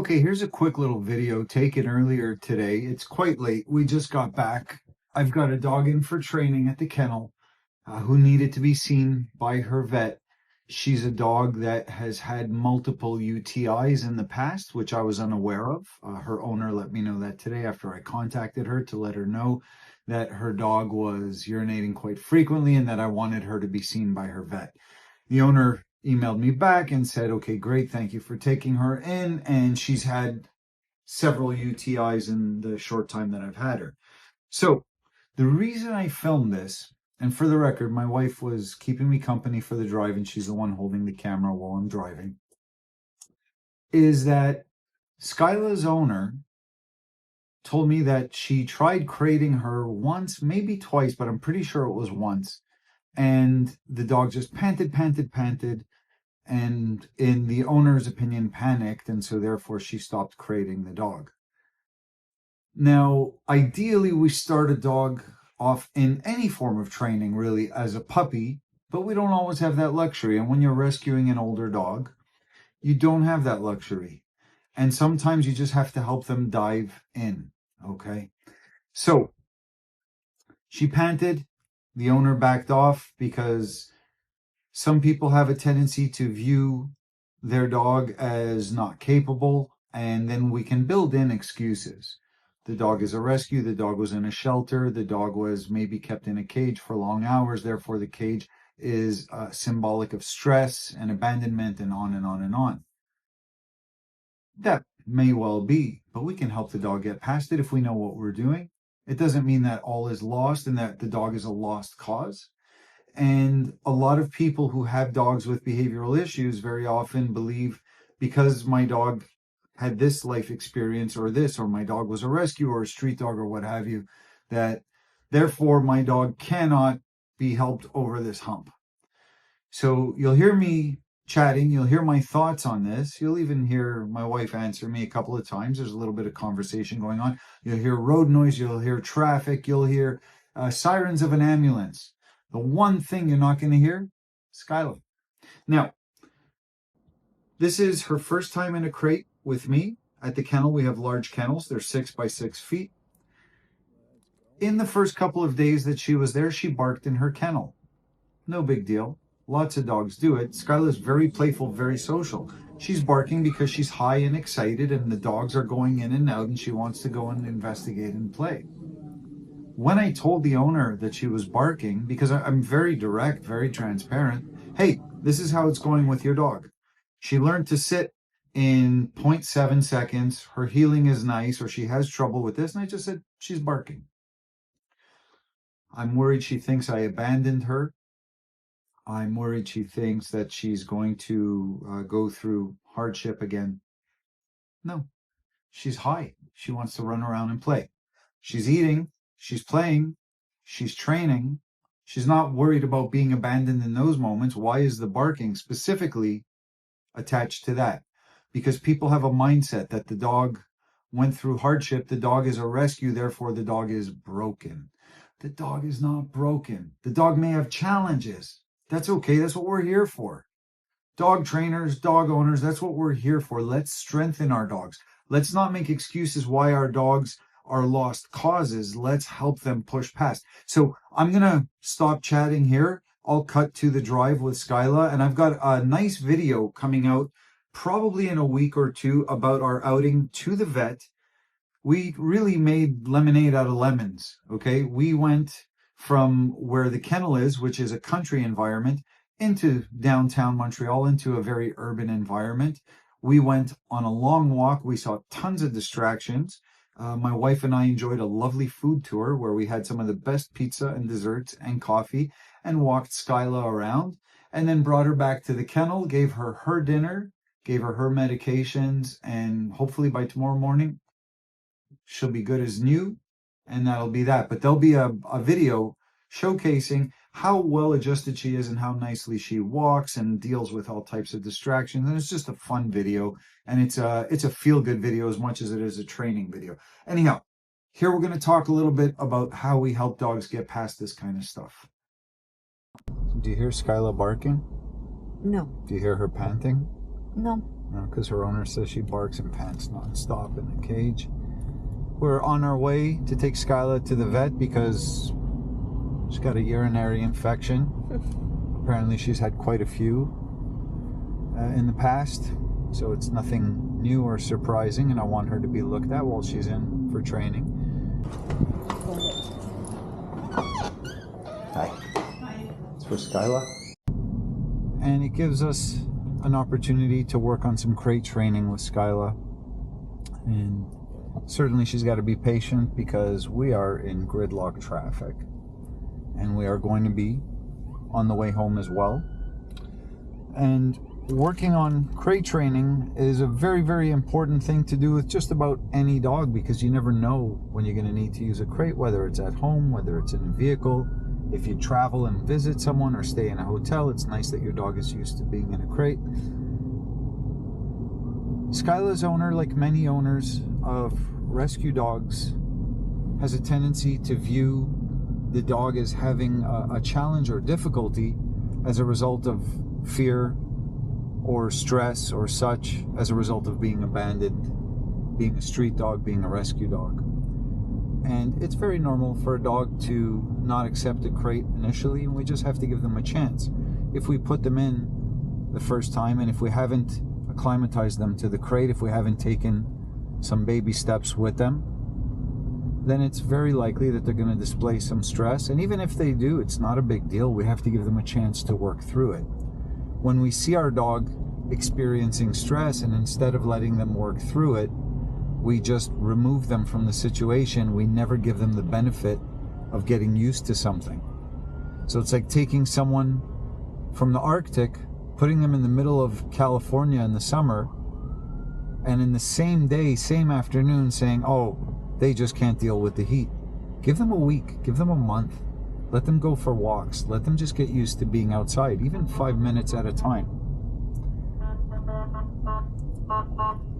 Okay, here's a quick little video taken earlier today. It's quite late. We just got back. I've got a dog in for training at the kennel who needed to be seen by her vet. She's a dog that has had multiple UTIs in the past, which I was unaware of. Her owner let me know that today after I contacted her to let her know that her dog was urinating quite frequently and that I wanted her to be seen by her vet. The owner emailed me back and said, okay, great, thank you for taking her in. And she's had several UTIs in the short time that I've had her. So the reason I filmed this, and for the record, my wife was keeping me company for the drive and she's the one holding the camera while I'm driving, is that Skyla's owner told me that she tried crating her once, maybe twice, but I'm pretty sure it was once. And the dog just panted, and in the owner's opinion, panicked, and so therefore she stopped crating the dog. Now, ideally, we start a dog off in any form of training, really, as a puppy, but we don't always have that luxury. And when you're rescuing an older dog, you don't have that luxury. And sometimes you just have to help them dive in, okay? So she panted. The owner backed off because some people have a tendency to view their dog as not capable, and then we can build in excuses. The dog is a rescue, the dog was in a shelter, the dog was maybe kept in a cage for long hours, therefore the cage is symbolic of stress and abandonment and on and on and on. That may well be, but we can help the dog get past it if we know what we're doing. It doesn't mean that all is lost and that the dog is a lost cause. And a lot of people who have dogs with behavioral issues very often believe because my dog had this life experience or this, or my dog was a rescue or a street dog or what have you, that therefore my dog cannot be helped over this hump. So you'll hear me chatting, you'll hear my thoughts on this. You'll even hear my wife answer me a couple of times. There's a little bit of conversation going on. You'll hear road noise, you'll hear traffic, you'll hear sirens of an ambulance. The one thing you're not going to hear, Skyla. Now, this is her first time in a crate with me at the kennel. We have large kennels. They're 6 by 6 feet. In the first couple of days that she was there, she barked in her kennel. No big deal. Lots of dogs do it. Skyla's very playful, very social. She's barking because she's high and excited and the dogs are going in and out and she wants to go and investigate and play. When I told the owner that she was barking, because I'm very direct, very transparent, hey, this is how it's going with your dog. She learned to sit in 0.7 seconds. Her healing is nice, or she has trouble with this. And I just said, she's barking. I'm worried she thinks I abandoned her. I'm worried she thinks that she's going to go through hardship again. No, she's high. She wants to run around and play. She's eating. She's playing, she's training, she's not worried about being abandoned in those moments. Why is the barking specifically attached to that? Because people have a mindset that the dog went through hardship, the dog is a rescue, therefore the dog is broken. The dog is not broken. The dog may have challenges. That's okay, that's what we're here for. Dog trainers, dog owners, that's what we're here for. Let's strengthen our dogs. Let's not make excuses why our dogs are lost causes. Let's help them push past. So I'm going to stop chatting here. I'll cut to the drive with Skyla, and I've got a nice video coming out probably in a week or two about our outing to the vet. We really made lemonade out of lemons, okay? We went from where the kennel is, which is a country environment, into downtown Montreal, into a very urban environment. We went on a long walk. We saw tons of distractions. My wife and I enjoyed a lovely food tour where we had some of the best pizza and desserts and coffee and walked Skyla around and then brought her back to the kennel, gave her her dinner, gave her her medications, and hopefully by tomorrow morning, she'll be good as new, and that'll be that. But there'll be a video showcasing how well adjusted she is and how nicely she walks and deals with all types of distractions. And it's just a fun video, and it's a feel-good video as much as it is a training video. Anyhow, here we're going to talk a little bit about how we help dogs get past this kind of stuff. Do you hear Skyla barking? No. Do you hear her panting? No. because her owner says she barks and pants nonstop in the cage. We're on our way to take Skyla to the vet because she's got a urinary infection. Apparently she's had quite a few in the past, so it's nothing new or surprising, and I want her to be looked at while she's in for training. Hi. It's for Skyla. And it gives us an opportunity to work on some crate training with Skyla. And certainly she's got to be patient because we are in gridlock traffic. And we are going to be on the way home as well. And working on crate training is a very, very important thing to do with just about any dog, because you never know when you're going to need to use a crate, whether it's at home, whether it's in a vehicle. If you travel and visit someone or stay in a hotel, it's nice that your dog is used to being in a crate. Skyla's owner, like many owners of rescue dogs, has a tendency to view the dog as having a challenge or difficulty as a result of fear or stress or such, as a result of being abandoned, being a street dog, being a rescue dog. And it's very normal for a dog to not accept a crate initially, and we just have to give them a chance. If we put them in the first time, and if we haven't acclimatized them to the crate, if we haven't taken some baby steps with them, then it's very likely that they're going to display some stress. And even if they do, it's not a big deal. We have to give them a chance to work through it. When we see our dog experiencing stress, and instead of letting them work through it, we just remove them from the situation, we never give them the benefit of getting used to something. So it's like taking someone from the Arctic, putting them in the middle of California in the summer, and in the same day, same afternoon, saying, oh, they just can't deal with the heat. Give them a week, give them a month. Let them go for walks. Let them just get used to being outside, even 5 minutes at a time.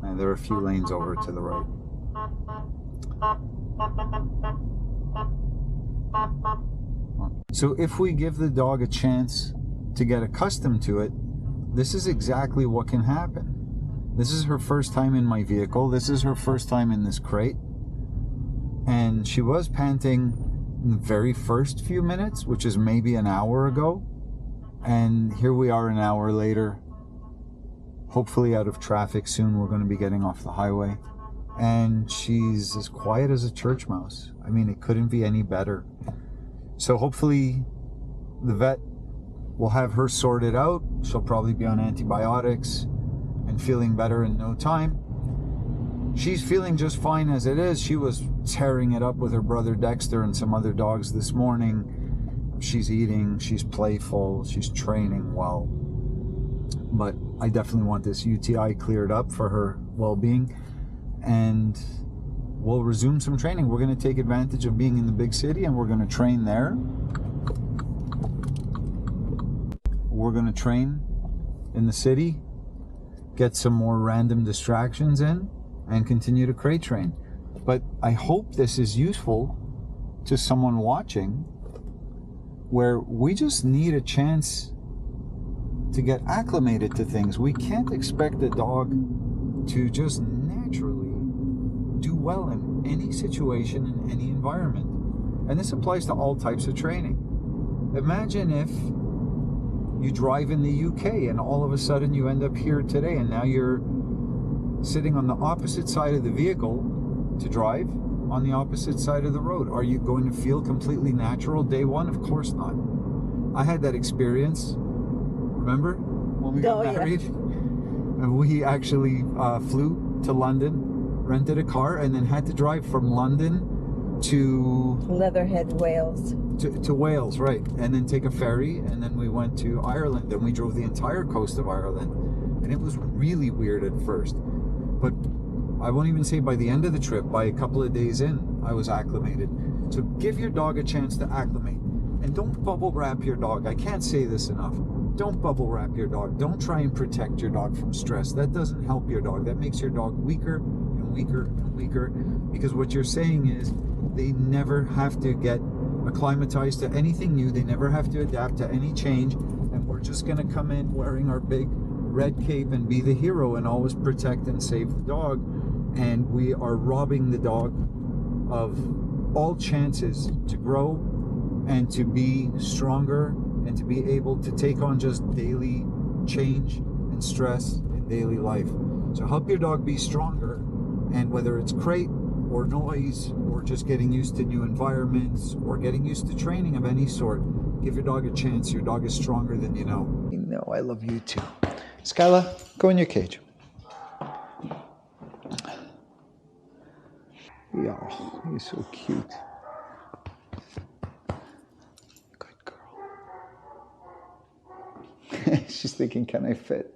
And there are a few lanes over to the right. So if we give the dog a chance to get accustomed to it, this is exactly what can happen. This is her first time in my vehicle. This is her first time in this crate. And she was panting in the very first few minutes, which is maybe an hour ago. And here we are an hour later, hopefully out of traffic soon. We're going to be getting off the highway. And she's as quiet as a church mouse. I mean, it couldn't be any better. So hopefully the vet will have her sorted out. She'll probably be on antibiotics and feeling better in no time. She's feeling just fine as it is. She was tearing it up with her brother Dexter and some other dogs this morning. She's eating, she's playful, she's training well. But I definitely want this UTI cleared up for her well-being. And we'll resume some training. We're going to take advantage of being in the big city, and we're going to train there. We're going to train in the city, get some more random distractions in, and continue to crate train. But I hope this is useful to someone watching, where we just need a chance to get acclimated to things. We can't expect a dog to just naturally do well in any situation, in any environment. And this applies to all types of training. Imagine if you drive in the UK and all of a sudden you end up here today, and now you're sitting on the opposite side of the vehicle to drive on the opposite side of the road. Are you going to feel completely natural day one? Of course not. I had that experience. Remember when we got married? Yeah. And we actually flew to London, rented a car, and then had to drive from London to Leatherhead, Wales. To Wales, right. And then take a ferry, and then we went to Ireland, and we drove the entire coast of Ireland. And it was really weird at first. But I won't even say by the end of the trip, by a couple of days in, I was acclimated. So give your dog a chance to acclimate. And don't bubble wrap your dog. I can't say this enough. Don't bubble wrap your dog. Don't try and protect your dog from stress. That doesn't help your dog. That makes your dog weaker and weaker and weaker. Because what you're saying is they never have to get acclimatized to anything new. They never have to adapt to any change. And we're just going to come in wearing our big red cape and be the hero and always protect and save the dog. And we are robbing the dog of all chances to grow and to be stronger and to be able to take on just daily change and stress in daily life. So help your dog be stronger, and whether it's crate or noise or just getting used to new environments or getting used to training of any sort, give your dog a chance. Your dog is stronger than you know. No, I love you too. Skyla, go in your cage. Yeah, you're so cute. Good girl. She's thinking, can I fit?